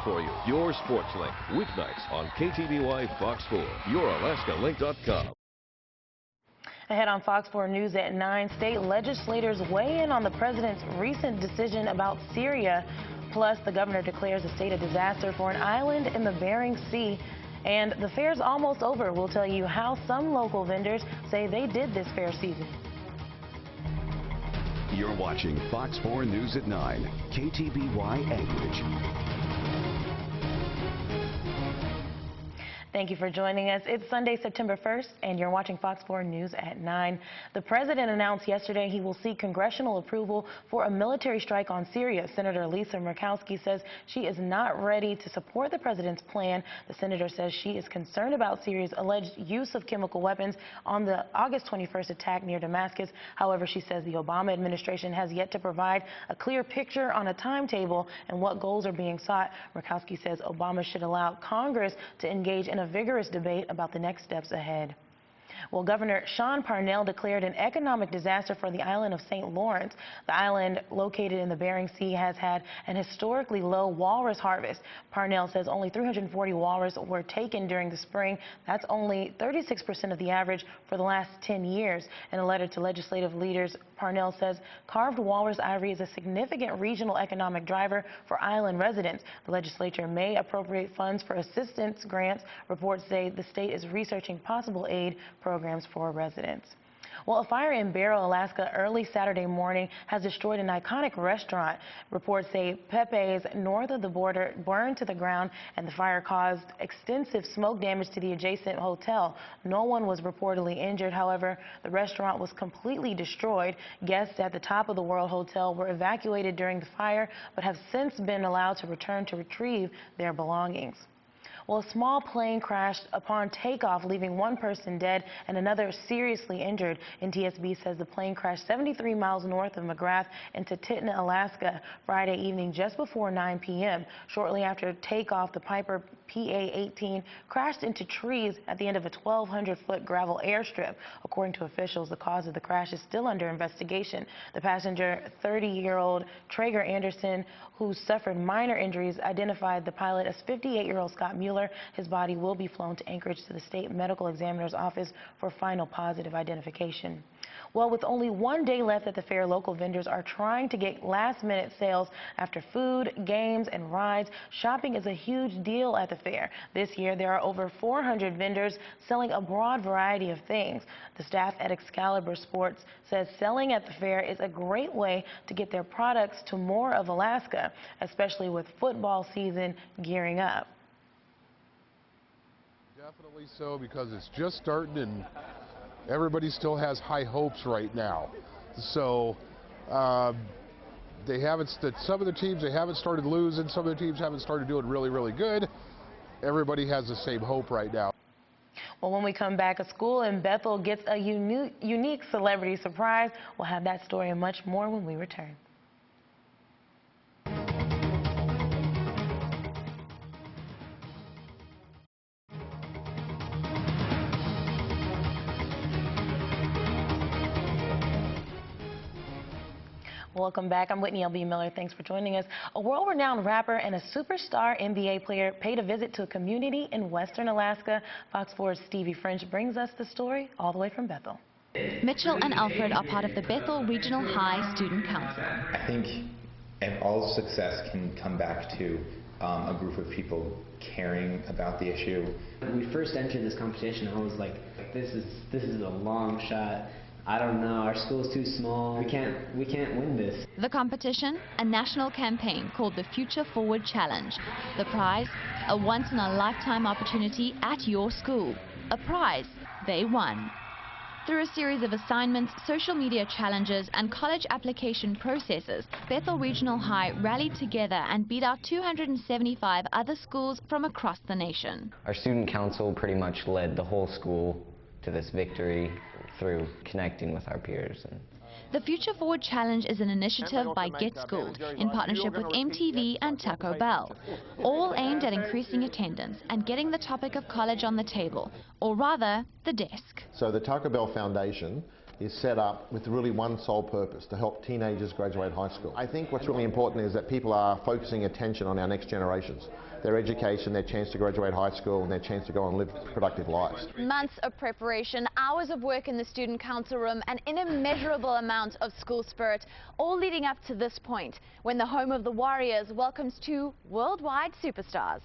for you. Your Sports Link, weeknights on KTBY Fox 4, YourAlaskaLink.com. Ahead on Fox 4 News at 9, state legislators weigh in on the president's recent decision about Syria. Plus, the governor declares a state of disaster for an island in the Bering Sea. And the fair's almost over. We'll tell you how some local vendors say they did this fair season. You're watching Fox 4 News at 9, KTBY Anchorage. Thank you for joining us. It's Sunday, September 1st, and you're watching Fox 4 News at 9. The president announced yesterday he will seek congressional approval for a military strike on Syria. Senator Lisa Murkowski says she is not ready to support the president's plan. The senator says she is concerned about Syria's alleged use of chemical weapons on the August 21st attack near Damascus. However, she says the Obama administration has yet to provide a clear picture on a timetable and what goals are being sought. Murkowski says Obama should allow Congress to engage in a vigorous debate about the next steps ahead. Well, Governor Sean Parnell declared an economic disaster for the island of St. Lawrence. The island, located in the Bering Sea, has had an historically low walrus harvest. Parnell says only 340 walrus were taken during the spring. That's only 36% of the average for the last 10 years. In a letter to legislative leaders, Parnell says carved walrus ivory is a significant regional economic driver for island residents. The legislature may appropriate funds for assistance grants. Reports say the state is researching possible aid programs for residents. Well, a fire in Barrow, Alaska early Saturday morning has destroyed an iconic restaurant. Reports say Pepe's north of the border burned to the ground, and the fire caused extensive smoke damage to the adjacent hotel. No one was reportedly injured. However, the restaurant was completely destroyed. Guests at the Top of the World Hotel were evacuated during the fire, but have since been allowed to return to retrieve their belongings. Well, a small plane crashed upon takeoff, leaving one person dead and another seriously injured. NTSB says the plane crashed 73 miles north of McGrath into Titna, Alaska, Friday evening just before 9 p.m. Shortly after takeoff, the Piper PA-18 crashed into trees at the end of a 1,200-foot gravel airstrip. According to officials, the cause of the crash is still under investigation. The passenger, 30-year-old Traeger Anderson, who suffered minor injuries, identified the pilot as 58-year-old Scott Mueller. His body will be flown to Anchorage to the state medical examiner's office for final positive identification. Well, with only one day left at the fair, local vendors are trying to get last-minute sales after food, games, and rides. Shopping is a huge deal at the fair. This year, there are over 400 vendors selling a broad variety of things. The staff at Excalibur Sports says selling at the fair is a great way to get their products to more of Alaska, especially with football season gearing up. Definitely so, because it's just starting and everybody still has high hopes right now. So they haven't. Some of the teams, they haven't started losing. Some of the teams haven't started doing really, really good. Everybody has the same hope right now. Well, when we come back, a school in Bethel gets a unique celebrity surprise. We'll have that story and much more when we return. Welcome back. I'm Whitney Miller. Thanks for joining us. A world-renowned rapper and a superstar NBA player paid a visit to a community in western Alaska. Fox 4's Stevie French brings us the story all the way from Bethel. Mitchell and Alfred are part of the Bethel Regional High Student Council. I think all success can come back to a group of people caring about the issue. When we first entered this competition, I was like, this is a long shot. I don't know, our school's too small. We can't win this. The competition, a national campaign called the Future Forward Challenge. The prize, a once-in-a-lifetime opportunity at your school. A prize they won. Through a series of assignments, social media challenges, and college application processes, Bethel Regional High rallied together and beat out 275 other schools from across the nation. Our student council pretty much led the whole school to this victory through connecting with our peers. The Future Forward Challenge is an initiative by Get Schooled in partnership with MTV and Taco Bell, all aimed at increasing attendance and getting the topic of college on the table, or rather, the desk. So the Taco Bell Foundation is set up with really one sole purpose, to help teenagers graduate high school. I think what's really important is that people are focusing attention on our next generations, their education, their chance to graduate high school, and their chance to go and live productive lives. Months of preparation, hours of work in the student council room, an immeasurable amount of school spirit, all leading up to this point, when the home of the Warriors welcomes two worldwide superstars.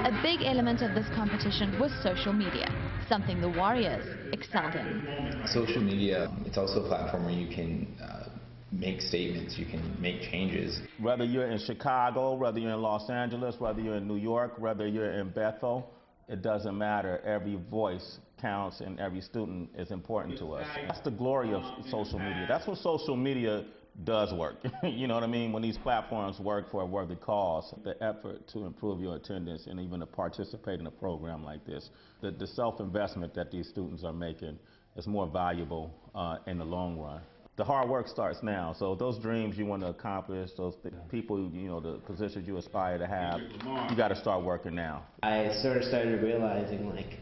A big element of this competition was social media, something the Warriors excelled in. Social media, it's also a platform where you can make statements, you can make changes. Whether you're in Chicago, whether you're in Los Angeles, whether you're in New York, whether you're in Bethel, it doesn't matter. Every voice counts and every student is important to us. That's the glory of social media. That's what social media does work. You know what I mean? When these platforms work for a worthy cause, the effort to improve your attendance and even to participate in a program like this, the self-investment that these students are making is more valuable in the long run. The hard work starts now, so those dreams you want to accomplish, those people, you know, the positions you aspire to have, you got to start working now. I sort of started realizing, like,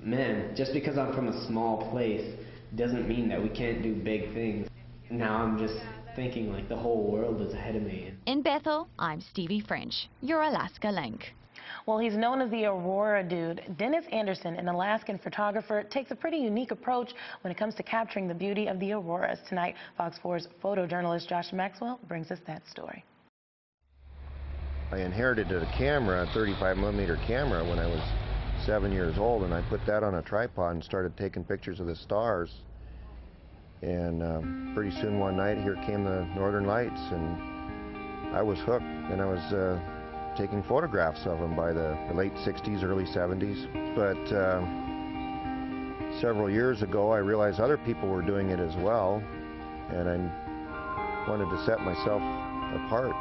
man, just because I'm from a small place doesn't mean that we can't do big things. Now I'm just thinking like the whole world is ahead of me. In Bethel, I'm Stevie French, your Alaska Link. Well, he's known as the Aurora Dude. Dennis Anderson, an Alaskan photographer, takes a pretty unique approach when it comes to capturing the beauty of the auroras. Tonight, Fox 4's photojournalist Josh Maxwell brings us that story. I inherited a camera, a 35mm camera, when I was 7 years old, and I put that on a tripod and started taking pictures of the stars. And pretty soon one night, here came the Northern Lights, and I was hooked, and I was taking photographs of them by the late 60s, early 70s. But several years ago, I realized other people were doing it as well, and I wanted to set myself apart.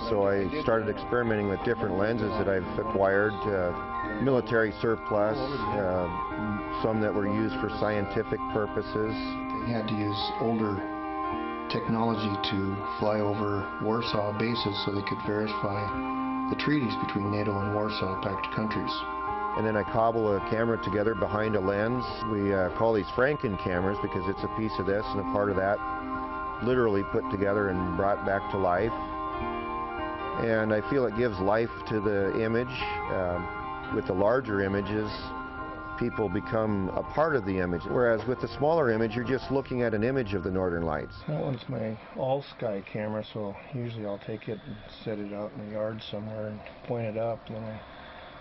So I started experimenting with different lenses that I've acquired, military surplus, some that were used for scientific purposes. They had to use older technology to fly over Warsaw bases so they could verify the treaties between NATO and Warsaw Pact countries. And then I cobble a camera together behind a lens. We call these Franken cameras because it's a piece of this and a part of that, literally put together and brought back to life. And I feel it gives life to the image. With the larger images, people become a part of the image, whereas with the smaller image, you're just looking at an image of the Northern Lights. That one's my all-sky camera, so usually I'll take it and set it out in the yard somewhere and point it up, and then I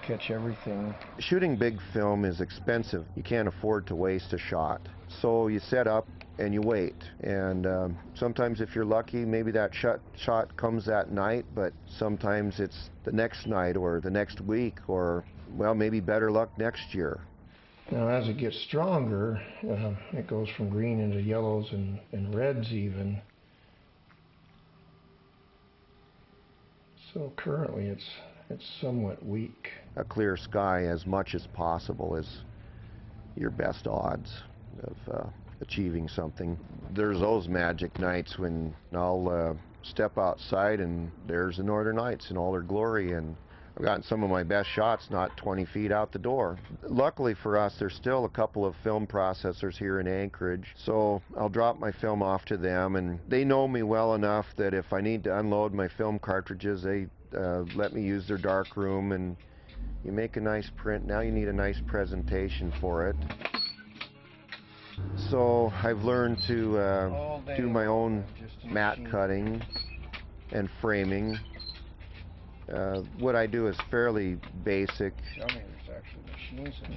catch everything. Shooting big film is expensive. You can't afford to waste a shot. So you set up and you wait, and sometimes if you're lucky, maybe that shot comes that night, but sometimes it's the next night or the next week, or, well, maybe better luck next year. Now as it gets stronger, it goes from green into yellows and reds even. So currently it's somewhat weak. A clear sky as much as possible is your best odds of achieving something. There's those magic nights when I'll step outside and there's the Northern Lights in all their glory, and I've gotten some of my best shots not 20 feet out the door. Luckily for us, there's still a couple of film processors here in Anchorage, so I'll drop my film off to them, and they know me well enough that if I need to unload my film cartridges, they let me use their dark room, and you make a nice print. Now you need a nice presentation for it. So I've learned to do my own matte cutting and framing. What I do is fairly basic,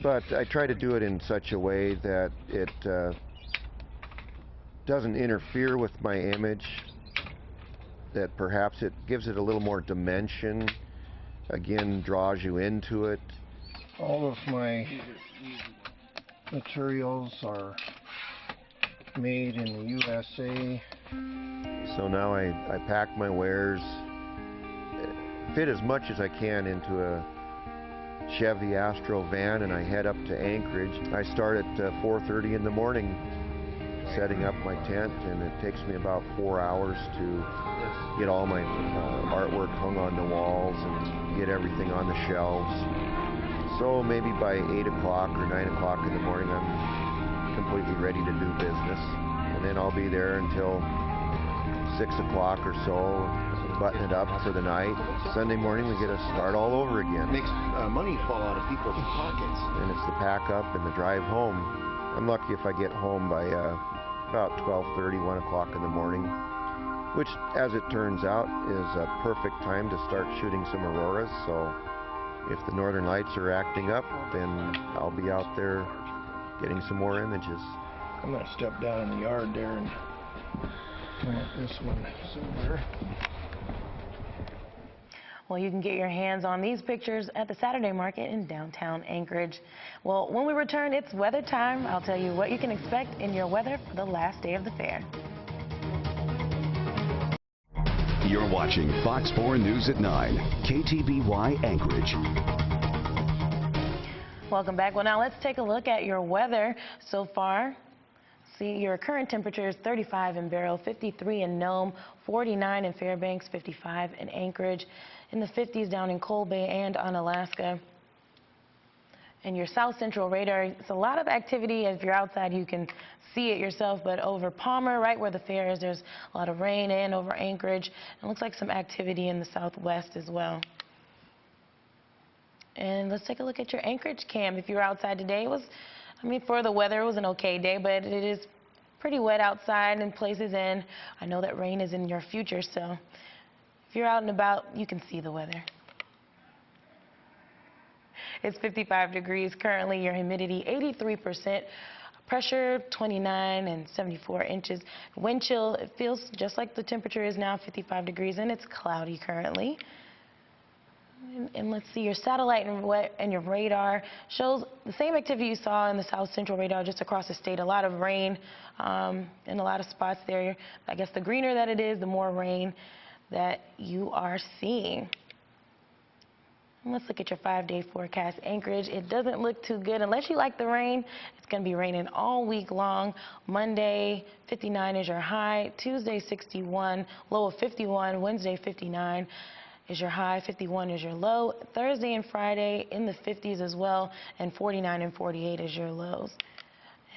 but I try to do it in such a way that it doesn't interfere with my image, that perhaps it gives it a little more dimension, again draws you into it. All of my materials are made in the USA. So now I pack my wares, fit as much as I can into a Chevy Astro van, and I head up to Anchorage. I start at 4:30 in the morning setting up my tent, and it takes me about 4 hours to get all my artwork hung on the walls and get everything on the shelves. So maybe by 8 o'clock or 9 o'clock in the morning, I'm completely ready to do business. And then I'll be there until 6 o'clock or so, button it up for the night. Sunday morning, we get to start all over again. Makes money fall out of people's pockets. And it's the pack up and the drive home. I'm lucky if I get home by about 12:30, 1 o'clock in the morning, which, as it turns out, is a perfect time to start shooting some auroras. So if the northern lights are acting up, then I'll be out there getting some more images. I'm going to step down in the yard there and plant this one somewhere. Well, you can get your hands on these pictures at the Saturday market in downtown Anchorage. Well, when we return, it's weather time. I'll tell you what you can expect in your weather for the last day of the fair. You're watching Fox 4 News at 9, KTBY Anchorage. Welcome back. Well, now let's take a look at your weather so far. See, your current temperature is 35 in Barrow, 53 in Nome, 49 in Fairbanks, 55 in Anchorage, in the 50s down in Cold Bay and Unalaska. And your south central radar, it's a lot of activity. If you're outside, you can see it yourself, but over Palmer, right where the fair is, there's a lot of rain, and over Anchorage. It looks like some activity in the southwest as well. And let's take a look at your Anchorage cam. If you were outside today, it was, I mean, for the weather, it was an okay day, but it is pretty wet outside in places, and I know that rain is in your future, so if you're out and about, you can see the weather. It's 55 degrees currently, your humidity 83%, pressure 29 and 74 inches. Wind chill, it feels just like the temperature is now, 55 degrees, and it's cloudy currently. And let's see, your satellite and your radar shows the same activity you saw in the south central radar just across the state. A lot of rain in a lot of spots there. I guess the greener that it is, the more rain that you are seeing. And let's look at your 5-day forecast. Anchorage, it doesn't look too good unless you like the rain. It's going to be raining all week long. Monday, 59 is your high. Tuesday, 61, low of 51. Wednesday, 59. Is your high, 51 is your low. Thursday and Friday in the 50s as well, and 49 and 48 is your lows.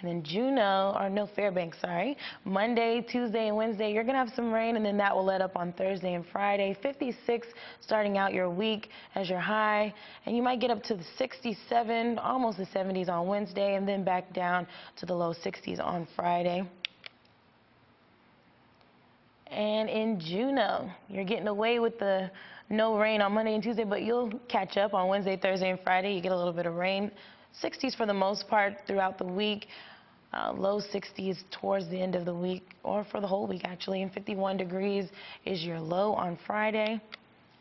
And then Juneau, or no, Fairbanks, sorry. Monday, Tuesday, and Wednesday, you're gonna have some rain, and then that will let up on Thursday and Friday. 56 starting out your week as your high, and you might get up to the 67, almost the 70s on Wednesday, and then back down to the low 60s on Friday. And in Juneau, you're getting away with the no rain on Monday and Tuesday, but you'll catch up on Wednesday, Thursday, and Friday. You get a little bit of rain. 60s for the most part throughout the week. Low 60s towards the end of the week, or for the whole week actually. And 51 degrees is your low on Friday.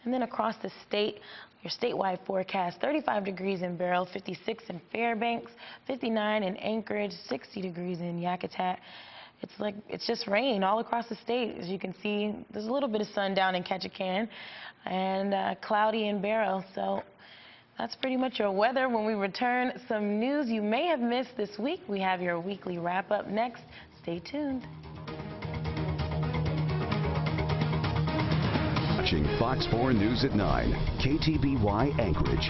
And then across the state, your statewide forecast, 35 degrees in Barrow, 56 in Fairbanks, 59 in Anchorage, 60 degrees in Yakutat. It's just rain all across the state. As you can see, there's a little bit of sun down in Ketchikan, and cloudy in Barrow. So that's pretty much your weather. When we return, some news you may have missed this week. We have your weekly wrap-up next. Stay tuned. Watching Fox 4 News at 9, KTBY Anchorage.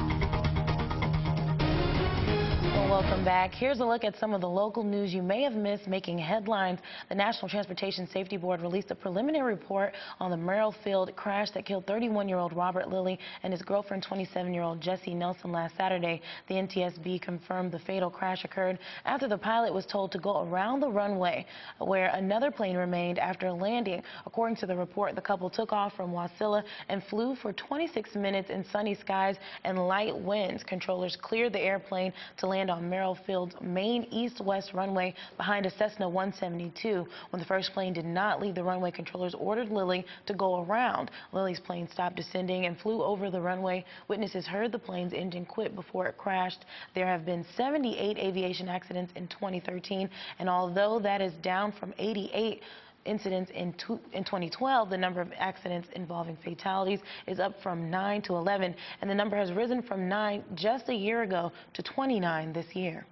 Welcome back. Here's a look at some of the local news you may have missed making headlines. The National Transportation Safety Board released a preliminary report on the Merrill-Field crash that killed 31-year-old Robert Lilly and his girlfriend, 27-year-old Jessie Nelson, last Saturday. The NTSB confirmed the fatal crash occurred after the pilot was told to go around the runway where another plane remained after landing. According to the report, the couple took off from Wasilla and flew for 26 minutes in sunny skies and light winds. Controllers cleared the airplane to land on Merrill-Field's main east-west runway behind a Cessna 172. When the first plane did not leave the runway, controllers ordered Lilly to go around. Lilly's plane stopped descending and flew over the runway. Witnesses heard the plane's engine quit before it crashed. There have been 78 aviation accidents in 2013, and although that is down from 88 incidents in 2012, the number of accidents involving fatalities is up from 9 to 11, and the number has risen from 9 just a year ago to 29 this year.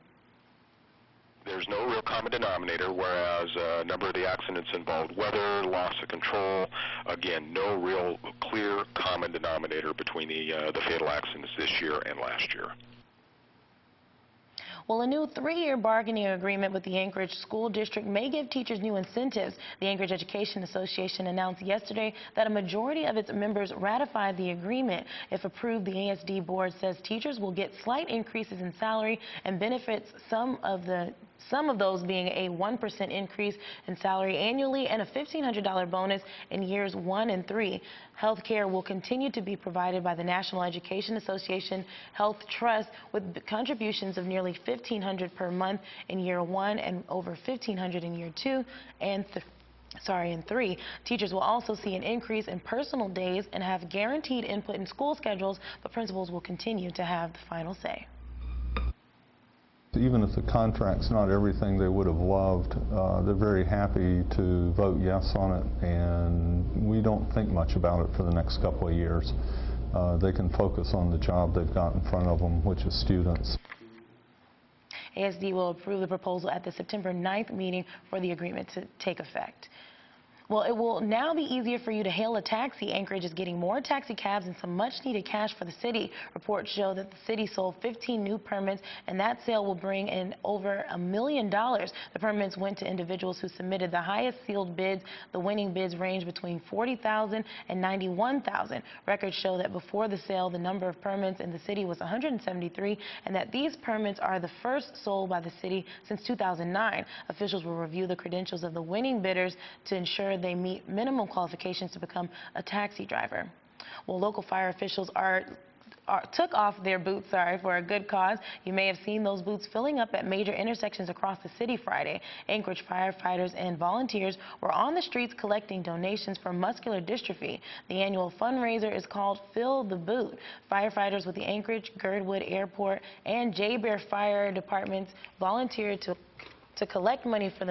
There's no real common denominator, whereas a number of the accidents involved weather, loss of control. Again, no real clear common denominator between the fatal accidents this year and last year. Well, a new 3-year bargaining agreement with the Anchorage School District may give teachers new incentives. The Anchorage Education Association announced yesterday that a majority of its members ratified the agreement. If approved, the ASD board says teachers will get slight increases in salary and benefits, some of those being a 1% increase in salary annually and a $1,500 bonus in years 1 and 3. Health care will continue to be provided by the National Education Association Health Trust, with contributions of nearly $1,500 per month in year 1 and over $1,500 in year 2 and 3. Teachers will also see an increase in personal days and have guaranteed input in school schedules, but principals will continue to have the final say. Even if the contract's not everything they would have loved, they're very happy to vote yes on it, and we don't think much about it for the next couple of years. They can focus on the job they've got in front of them, which is students. ASD will approve the proposal at the September 9th meeting for the agreement to take effect. Well, it will now be easier for you to hail a taxi. Anchorage is getting more taxi cabs and some much-needed cash for the city. Reports show that the city sold 15 new permits, and that sale will bring in over $1 million. The permits went to individuals who submitted the highest sealed bids. The winning bids range between $40,000 and $91,000. Records show that before the sale, the number of permits in the city was 173, and that these permits are the first sold by the city since 2009. Officials will review the credentials of the winning bidders to ensure they meet minimum qualifications to become a taxi driver. Well, local fire officials took off their boots, for a good cause. You may have seen those boots filling up at major intersections across the city Friday. Anchorage firefighters and volunteers were on the streets collecting donations for muscular dystrophy. The annual fundraiser is called Fill the Boot. Firefighters with the Anchorage, Girdwood Airport, and J-Bear Fire Departments volunteered to collect money for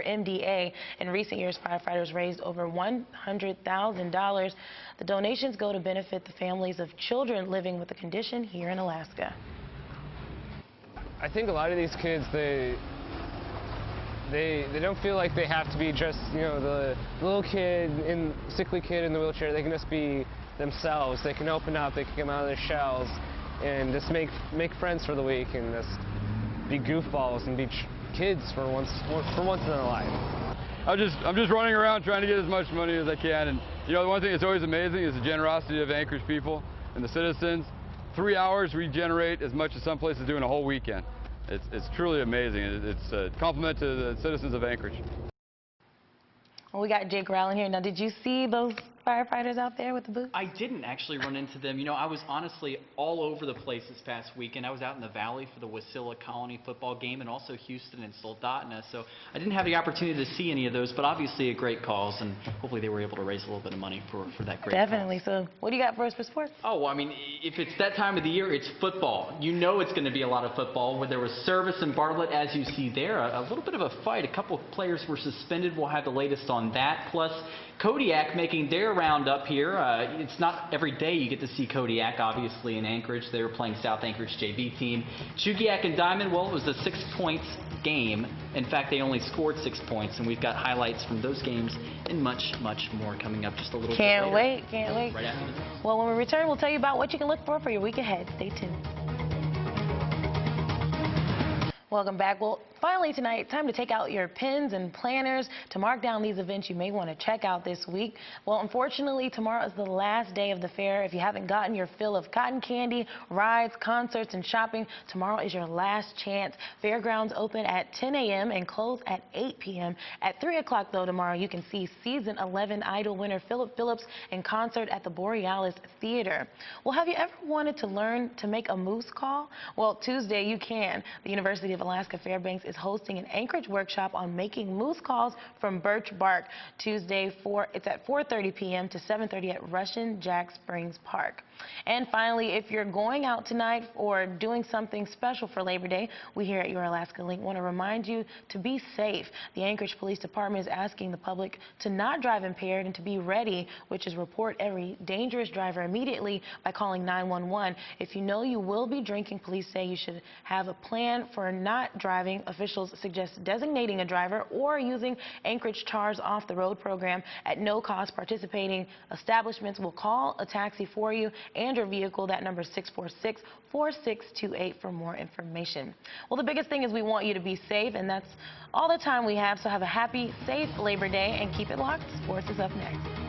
MDA. In recent years, firefighters raised over $100,000. The donations go to benefit the families of children living with the condition here in Alaska. I think a lot of these kids, they don't feel like they have to be just, the little kid, sickly kid in the wheelchair. They can just be themselves. They can open up, they can come out of their shells and just make friends for the week and just be goofballs and be kids for once in their life. I'm just running around trying to get as much money as I can, and the one thing that's always amazing is the generosity of Anchorage people and the citizens. 3 hours we generate as much as some places do in a whole weekend. It's truly amazing. It's a compliment to the citizens of Anchorage. Well, we got Jake Rowland here. Now, did you see those firefighters out there with the boots? I didn't actually run into them. I was honestly all over the place this past weekend. I was out in the Valley for the Wasilla Colony football game and also Houston and Soldotna. So I didn't have the opportunity to see any of those, but obviously a great cause, and hopefully they were able to raise a little bit of money for that great Definitely. cause. So what do you got for us for sports? Oh, well, I mean, if it's that time of the year, it's football. It's going to be a lot of football, where there was service in Bartlett, as you see there. A little bit of a fight. A couple of players were suspended. We'll have the latest on that. Plus, Kodiak making their round up here. It's not every day you get to see Kodiak, obviously, in Anchorage. They were playing South Anchorage JV team. Chugiak and Diamond, well, it was a 6-point game. In fact, they only scored 6 points, and we've got highlights from those games and much, much more coming up just a little bit later. Can't wait. Right after this. Well, when we return, we'll tell you about what you can look for your week ahead. Stay tuned. Welcome back. Well, finally tonight, time to take out your pens and planners to mark down these events you may want to check out this week. Well, unfortunately, tomorrow is the last day of the fair. If you haven't gotten your fill of cotton candy, rides, concerts, and shopping, tomorrow is your last chance. Fairgrounds open at 10 a.m. and close at 8 p.m. At 3 o'clock, though, tomorrow, you can see Season 11 Idol winner Philip Phillips in concert at the Borealis Theater. Well, have you ever wanted to learn to make a moose call? Well, Tuesday you can. The University of Alaska Fairbanks is hosting an Anchorage workshop on making moose calls from birch bark. Tuesday, it's at 4:30 p.m. to 7:30 at Russian Jack Springs Park. And finally, if you're going out tonight or doing something special for Labor Day, we here at Your Alaska Link want to remind you to be safe. The Anchorage Police Department is asking the public to not drive impaired and to be ready, which is report every dangerous driver immediately by calling 911. If you know you will be drinking, police say you should have a plan for not not driving, officials suggest designating a driver or using Anchorage TAR's Off the Road program. At no cost, participating establishments will call a taxi for you and your vehicle. That number is 646-4628 for more information. Well, the biggest thing is we want you to be safe, and that's all the time we have. So have a happy, safe Labor Day and keep it locked. Sports is up next.